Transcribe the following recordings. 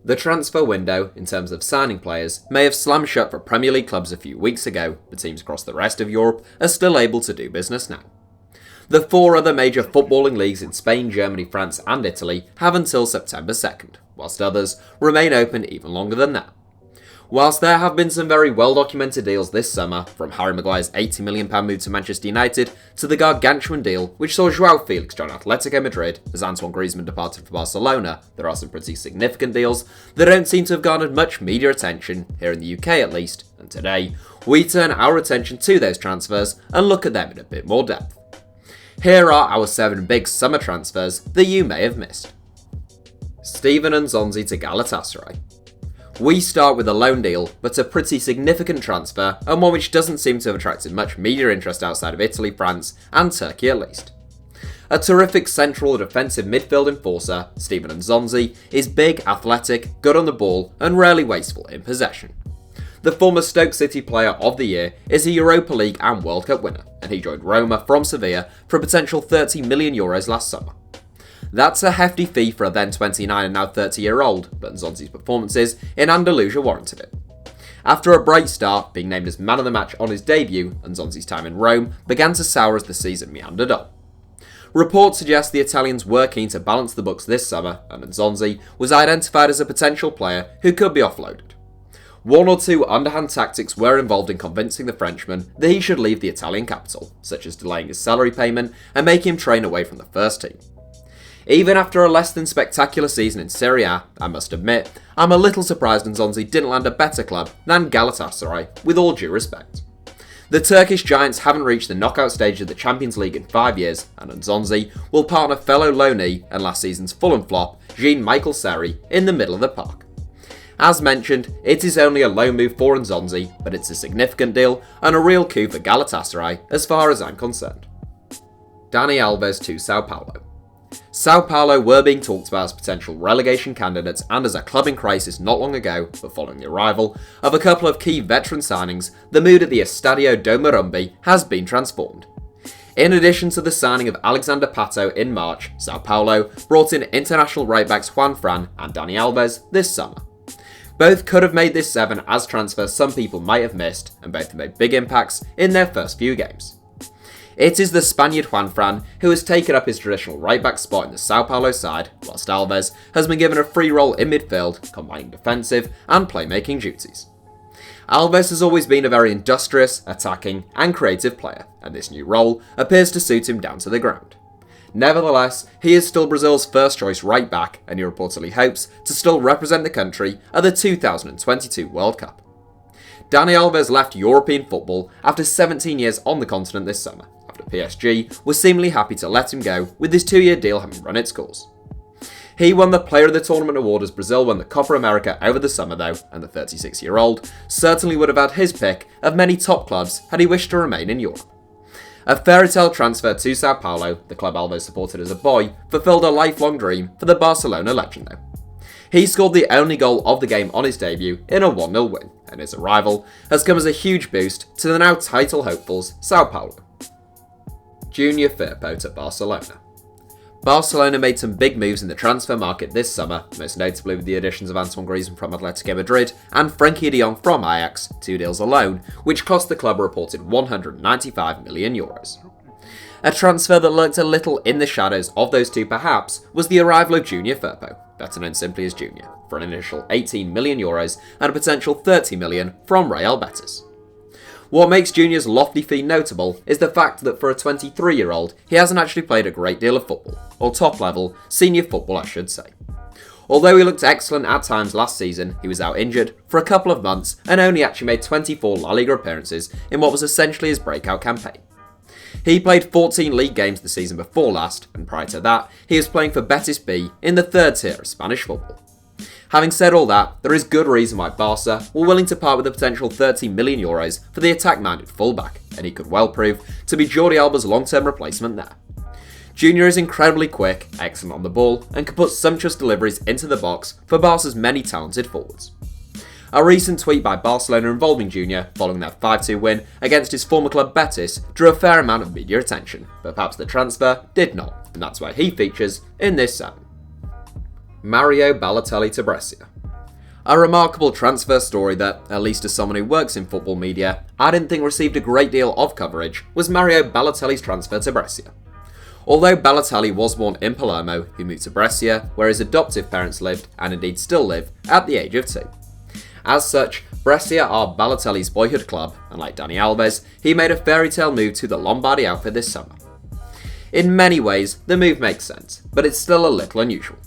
The transfer window, in terms of signing players, may have slammed shut for Premier League clubs a few weeks ago, but teams across the rest of Europe are still able to do business now. The 4 other major footballing leagues in Spain, Germany, France and Italy have until September 2nd, whilst others remain open even longer than that. Whilst there have been some very well-documented deals this summer, from Harry Maguire's £80 million move to Manchester United to the gargantuan deal which saw João Felix join Atletico Madrid as Antoine Griezmann departed for Barcelona, there are some pretty significant deals that don't seem to have garnered much media attention, here in the UK at least, and today we turn our attention to those transfers and look at them in a bit more depth. Here are our 7 big summer transfers that you may have missed. Steven Nzonzi to Galatasaray. We start with a loan deal, but a pretty significant transfer, and one which doesn't seem to have attracted much media interest outside of Italy, France, and Turkey at least. A terrific central defensive midfield enforcer, Steven Nzonzi is big, athletic, good on the ball, and rarely wasteful in possession. The former Stoke City Player of the Year is a Europa League and World Cup winner, and he joined Roma from Sevilla for a potential €30 million last summer. That's a hefty fee for a then 29 and now 30-year-old, but Nzonzi's performances in Andalusia warranted it. After a bright start, being named as man of the match on his debut, Nzonzi's time in Rome began to sour as the season meandered on. Reports suggest the Italians were keen to balance the books this summer, and Nzonzi was identified as a potential player who could be offloaded. 1 or 2 underhand tactics were involved in convincing the Frenchman that he should leave the Italian capital, such as delaying his salary payment and making him train away from the first team. Even after a less than spectacular season in Serie A, I must admit, I'm a little surprised Nzonzi didn't land a better club than Galatasaray, with all due respect. The Turkish giants haven't reached the knockout stage of the Champions League in 5 years, and Nzonzi will partner fellow loanee and last season's Fulham flop, Jean-Michel Seri, in the middle of the park. As mentioned, it is only a loan move for Nzonzi, but it's a significant deal and a real coup for Galatasaray as far as I'm concerned. Dani Alves to Sao Paulo. Sao Paulo were being talked about as potential relegation candidates and as a club in crisis not long ago, but following the arrival of a couple of key veteran signings, the mood at the Estadio do Morumbi has been transformed. In addition to the signing of Alexander Pato in March, Sao Paulo brought in international right-backs Juan Fran and Dani Alves this summer. Both could have made this 7 as transfers some people might have missed, and both have made big impacts in their first few games. It is the Spaniard Juan Fran who has taken up his traditional right-back spot in the Sao Paulo side, whilst Alves has been given a free role in midfield, combining defensive and playmaking duties. Alves has always been a very industrious, attacking and creative player, and this new role appears to suit him down to the ground. Nevertheless, he is still Brazil's first choice right-back, and he reportedly hopes to still represent the country at the 2022 World Cup. Dani Alves left European football after 17 years on the continent this summer, after PSG was seemingly happy to let him go, with his 2-year deal having run its course. He won the Player of the Tournament award as Brazil won the Copa America over the summer though, and the 36-year-old certainly would have had his pick of many top clubs had he wished to remain in Europe. A fairytale transfer to Sao Paulo, the club Alves supported as a boy, fulfilled a lifelong dream for the Barcelona legend though. He scored the only goal of the game on his debut in a 1-0 win, and his arrival has come as a huge boost to the now title hopefuls Sao Paulo. Junior Firpo to Barcelona. Barcelona made some big moves in the transfer market this summer, most notably with the additions of Antoine Griezmann from Atletico Madrid and Frenkie de Jong from Ajax, 2 deals alone, which cost the club a reported €195 million. A transfer that lurked a little in the shadows of those two perhaps was the arrival of Junior Firpo, better known simply as Junior, for an initial €18 million and a potential $30 million from Real Betis. What makes Junior's lofty fee notable is the fact that for a 23-year-old, he hasn't actually played a great deal of football, or top-level, senior football I should say. Although he looked excellent at times last season, he was out injured for a couple of months and only actually made 24 La Liga appearances in what was essentially his breakout campaign. He played 14 league games the season before last, and prior to that, he was playing for Betis B in the 3rd tier of Spanish football. Having said all that, there is good reason why Barca were willing to part with a potential €30 million for the attack-minded fullback, and he could well prove to be Jordi Alba's long-term replacement there. Junior is incredibly quick, excellent on the ball, and can put sumptuous deliveries into the box for Barca's many talented forwards. A recent tweet by Barcelona involving Junior, following their 5-2 win against his former club Betis, drew a fair amount of media attention, but perhaps the transfer did not, and that's why he features in this 7. Mario Balotelli to Brescia. A remarkable transfer story that, at least as someone who works in football media, I didn't think received a great deal of coverage was Mario Balotelli's transfer to Brescia. Although Balotelli was born in Palermo, he moved to Brescia, where his adoptive parents lived, and indeed still live, at the age of 2. As such, Brescia are Balotelli's boyhood club, and like Dani Alves, he made a fairy tale move to the Lombardy outfit this summer. In many ways, the move makes sense, but it's still a little unusual.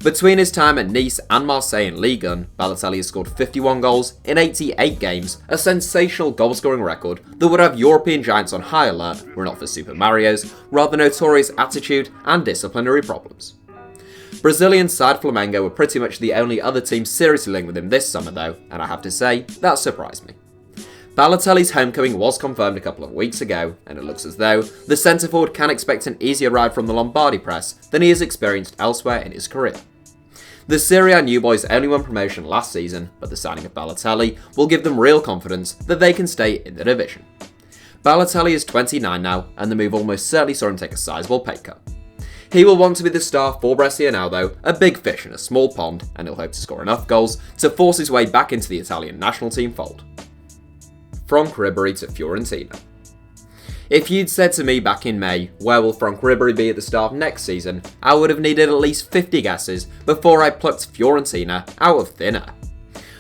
Between his time at Nice and Marseille in Ligue 1, Balotelli has scored 51 goals in 88 games, a sensational goal-scoring record that would have European giants on high alert were not for Super Mario's rather notorious attitude and disciplinary problems. Brazilian side Flamengo were pretty much the only other team seriously linked with him this summer though, and I have to say, that surprised me. Balotelli's homecoming was confirmed a couple of weeks ago, and it looks as though the centre-forward can expect an easier ride from the Lombardy press than he has experienced elsewhere in his career. The Serie A new boys only won promotion last season, but the signing of Balotelli will give them real confidence that they can stay in the division. Balotelli is 29 now, and the move almost certainly saw him take a sizable pay cut. He will want to be the star for Brescia now though, a big fish in a small pond, and he'll hope to score enough goals to force his way back into the Italian national team fold. Franck Ribery to Fiorentina. If you'd said to me back in May, where will Franck Ribery be at the start of next season, I would have needed at least 50 guesses before I plucked Fiorentina out of thin air.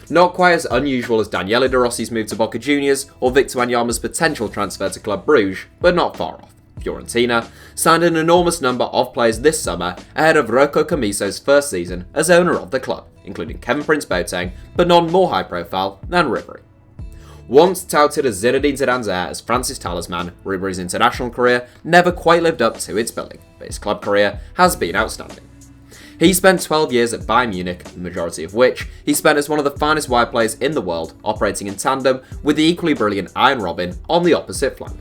Not quite as unusual as Daniele De Rossi's move to Boca Juniors or Victor Wanyama's potential transfer to Club Bruges, but not far off. Fiorentina signed an enormous number of players this summer ahead of Rocco Commisso's first season as owner of the club, including Kevin Prince Boateng, but none more high profile than Ribery. Once touted as Zinedine Zidane's heir as France's talisman, Ribery's international career never quite lived up to its billing, but his club career has been outstanding. He spent 12 years at Bayern Munich, the majority of which he spent as one of the finest wide players in the world, operating in tandem with the equally brilliant Arjen Robben on the opposite flank.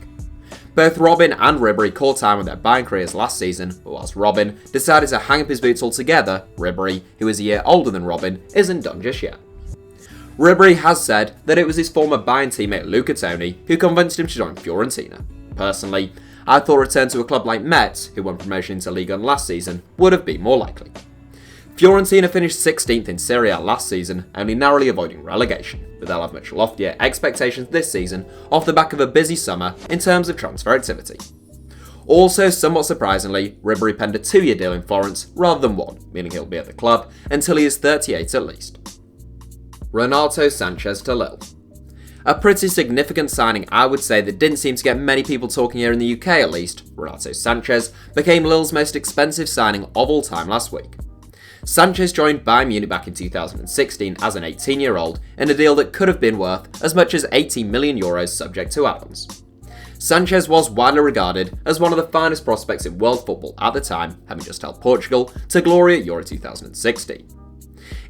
Both Robben and Ribery caught time with their Bayern careers last season, but whilst Robben decided to hang up his boots altogether, Ribery, who is a year older than Robben, isn't done just yet. Ribery has said that it was his former Bayern teammate Luca Toni who convinced him to join Fiorentina. Personally, I thought a return to a club like Metz, who won promotion into Ligue 1 last season, would have been more likely. Fiorentina finished 16th in Serie A last season, only narrowly avoiding relegation, but they'll have much loftier expectations this season off the back of a busy summer in terms of transfer activity. Also, somewhat surprisingly, Ribery penned a 2-year deal in Florence rather than 1, meaning he'll be at the club until he is 38 at least. Renato Sanches to Lille. A pretty significant signing, I would say, that didn't seem to get many people talking here in the UK at least. Renato Sanches became Lille's most expensive signing of all time last week. Sanches joined Bayern Munich back in 2016 as an 18-year-old in a deal that could have been worth as much as €80 million subject to add-ons. Sanches was widely regarded as one of the finest prospects in world football at the time, having just held Portugal to glory at Euro 2016.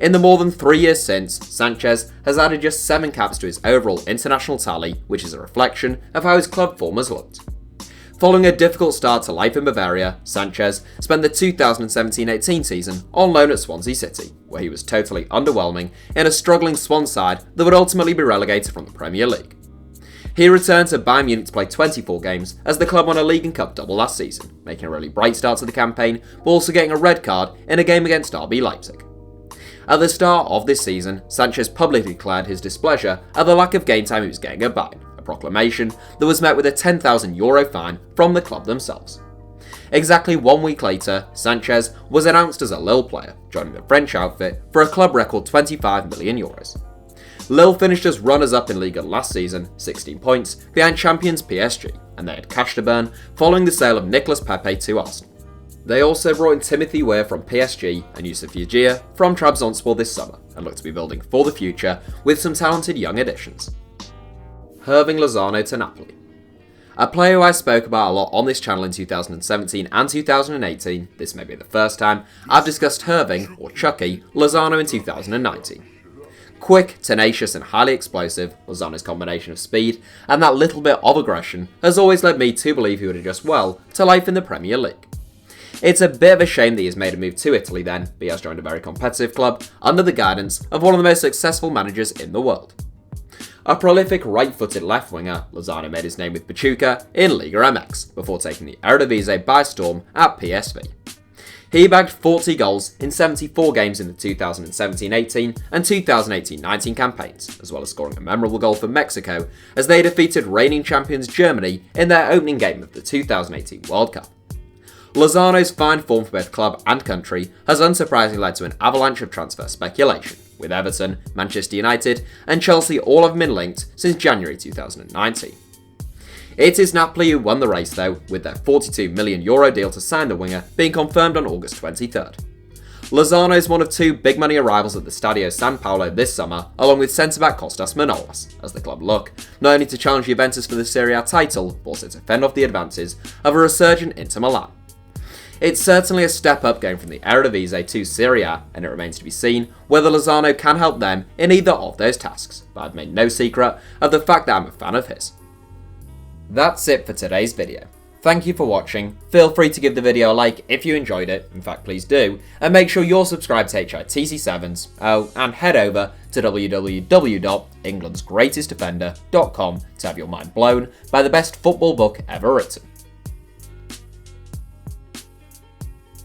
In the more than 3 years since, Sanches has added just 7 caps to his overall international tally, which is a reflection of how his club form has looked. Following a difficult start to life in Bavaria, Sanches spent the 2017-18 season on loan at Swansea City, where he was totally underwhelming in a struggling Swan side that would ultimately be relegated from the Premier League. He returned to Bayern Munich to play 24 games as the club won a League and Cup double last season, making a really bright start to the campaign, but also getting a red card in a game against RB Leipzig. At the start of this season, Sanches publicly declared his displeasure at the lack of game time he was getting at Bayern, a proclamation that was met with a €10,000 fine from the club themselves. Exactly 1 week later, Sanches was announced as a Lille player, joining the French outfit for a club record €25 million. Lille finished as runners-up in Ligue 1 last season, 16 points behind champions PSG, and they had cash to burn following the sale of Nicolas Pepe to Arsenal. They also brought in Timothy Weah from PSG and Youssef Yajiya from Trabzonspor this summer, and look to be building for the future with some talented young additions. Hirving Lozano to Napoli. A player who I spoke about a lot on this channel in 2017 and 2018, this may be the first time I've discussed Hirving, or Chucky, Lozano in 2019. Quick, tenacious and highly explosive, Lozano's combination of speed and that little bit of aggression has always led me to believe he would adjust well to life in the Premier League. It's a bit of a shame that he has made a move to Italy then, but he has joined a very competitive club under the guidance of one of the most successful managers in the world. A prolific right-footed left winger, Lozano made his name with Pachuca in Liga MX before taking the Eredivisie by storm at PSV. He bagged 40 goals in 74 games in the 2017-18 and 2018-19 campaigns, as well as scoring a memorable goal for Mexico as they defeated reigning champions Germany in their opening game of the 2018 World Cup. Lozano's fine form for both club and country has unsurprisingly led to an avalanche of transfer speculation, with Everton, Manchester United and Chelsea all have been linked since January 2019. It is Napoli who won the race though, with their €42 million deal to sign the winger being confirmed on August 23rd. Lozano is one of two big money arrivals at the Stadio San Paulo this summer, along with centre-back Kostas Manolas, as the club look not only to challenge Juventus for the Serie A title, but also to fend off the advances of a resurgent Inter Milan. It's certainly a step up going from the Eredivisie to Serie A, and it remains to be seen whether Lozano can help them in either of those tasks, but I've made no secret of the fact that I'm a fan of his. That's it for today's video. Thank you for watching. Feel free to give the video a like if you enjoyed it, in fact please do, and make sure you're subscribed to HITC Sevens, and head over to www.englandsgreatestdefender.com to have your mind blown by the best football book ever written.